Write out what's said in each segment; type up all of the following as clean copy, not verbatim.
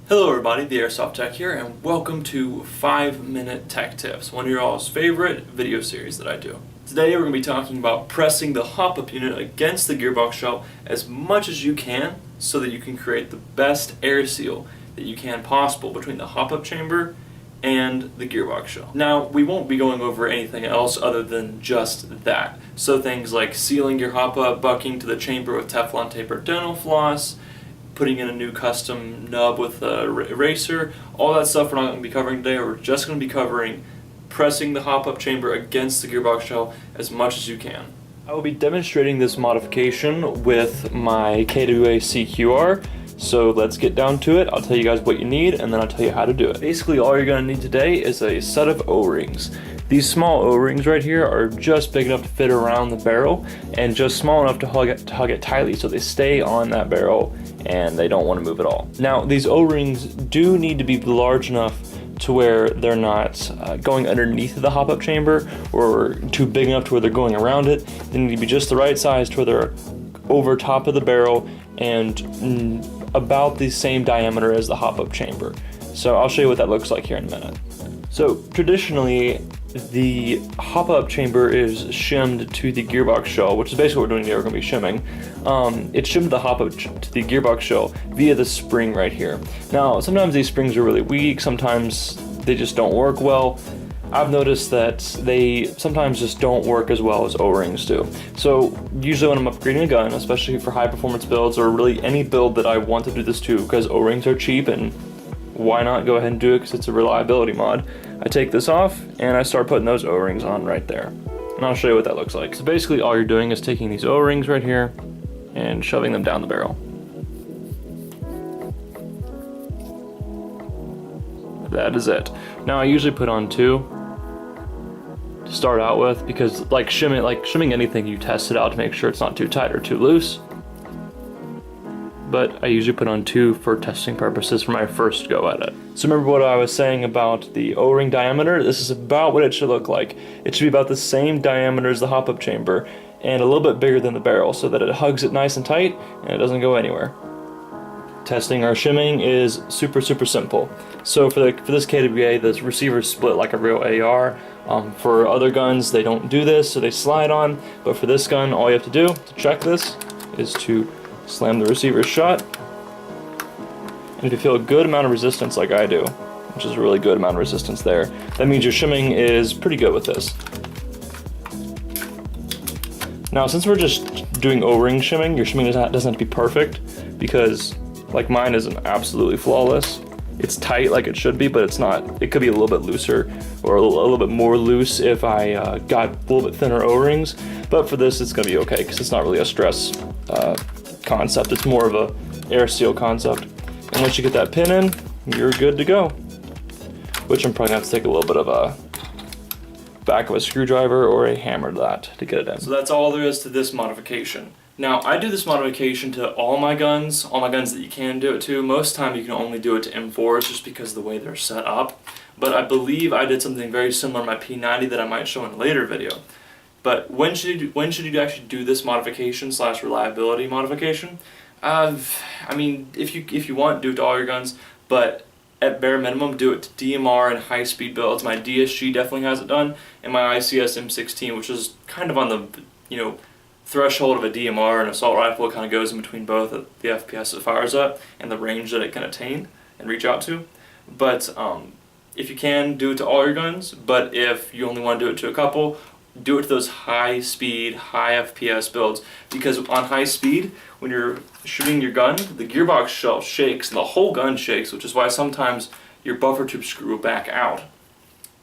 Hello everybody, TheAirsoftTech here, and welcome to 5-Minute Tech Tips, one of your all's favorite video series that I do. Today we're going to be talking about pressing the Hopup unit against the gearbox shell as much as you can so that you can create the best air seal that you can possible between the Hopup chamber and the gearbox shell. Now, we won't be going over anything else other than just that. So things like sealing your Hopup, bucking to the chamber with Teflon tape or dental floss, putting in a new custom nub with a eraser, all that stuff we're not going to be covering today. We're just going to be covering pressing the Hopup chamber against the gearbox shell as much as you can. I will be demonstrating this modification with my KWA CQR, so let's get down to it. I'll tell you guys what you need and then I'll tell you how to do it. Basically all you're going to need today is a set of O-rings. These small O-rings right here are just big enough to fit around the barrel and just small enough to hug it tightly so they stay on that barrel and they don't want to move at all. Now, these O-rings do need to be large enough to where they're not going underneath the Hopup chamber or too big enough to where they're going around it. They need to be just the right size to where they're over top of the barrel and about the same diameter as the Hopup chamber. So I'll show you what that looks like here in a minute. So traditionally, the Hopup chamber is shimmed to the gearbox shell, which is basically what we're doing here. We're going to be shimming. It's shimmed the Hopup to the gearbox shell via the spring right here. Now, sometimes these springs are really weak, sometimes they just don't work well. I've noticed that they sometimes just don't work as well as O-rings do. So usually when I'm upgrading a gun, especially for high performance builds or really any build that I want to do this to, because O-rings are cheap and why not go ahead and do it because it's a reliability mod, I take this off and I start putting those O-rings on right there. And I'll show you what that looks like. So basically all you're doing is taking these O-rings right here and shoving them down the barrel. That is it. Now I usually put on 2 to start out with because like shimming anything, you test it out to make sure it's not too tight or too loose. But I usually put on 2 for testing purposes for my first go at it. So remember what I was saying about the O-ring diameter? This is about what it should look like. It should be about the same diameter as the Hopup chamber and a little bit bigger than the barrel so that it hugs it nice and tight and it doesn't go anywhere. Testing our shimming is super simple. So for this KWA, the receiver is split like a real AR. For other guns, they don't do this, so they slide on. But for this gun, all you have to do to check this is to slam the receiver shut. And if you feel a good amount of resistance like I do, which is a really good amount of resistance there, that means your shimming is pretty good with this. Now, since we're just doing O-ring shimming, your shimming doesn't have to be perfect because like mine isn't absolutely flawless. It's tight like it should be, but it's not. It could be a little bit looser or a little bit more loose if I got a little bit thinner O-rings. But for this, it's gonna be okay because it's not really a stress concept. It's more of a air seal concept. And once you get that pin in, you're good to go. Which I'm probably gonna have to take a little bit of a back of a screwdriver or a hammer to get it in. So that's all there is to this modification. Now, I do this modification to all my guns that you can do it to. Most time you can only do it to M4s just because of the way they're set up. But I believe I did something very similar to my P90 that I might show in a later video. But when should you actually do this modification / reliability modification? I mean, if you want, do it to all your guns, but at bare minimum, do it to DMR and high-speed builds. My DSG definitely has it done, and my ICS M16, which is kind of on the threshold of a DMR and assault rifle. It kind of goes in between both the FPS it fires at and the range that it can attain and reach out to. But if you can, do it to all your guns, but if you only want to do it to a couple, do it to those high speed, high FPS builds, because on high speed, when you're shooting your gun, the gearbox shell shakes and the whole gun shakes, which is why sometimes your buffer tube screw will back out.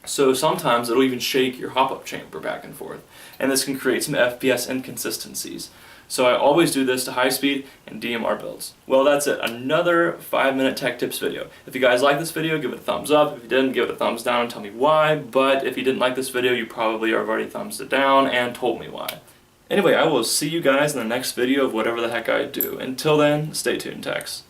So sometimes it'll even shake your Hopup chamber back and forth, and this can create some FPS inconsistencies. So I always do this to high speed and DMR builds. Well, that's it. Another 5-minute tech tips video. If you guys like this video, give it a thumbs up. If you didn't, give it a thumbs down and tell me why. But if you didn't like this video, you probably have already thumbs it down and told me why. Anyway, I will see you guys in the next video of whatever the heck I do. Until then, stay tuned, techs.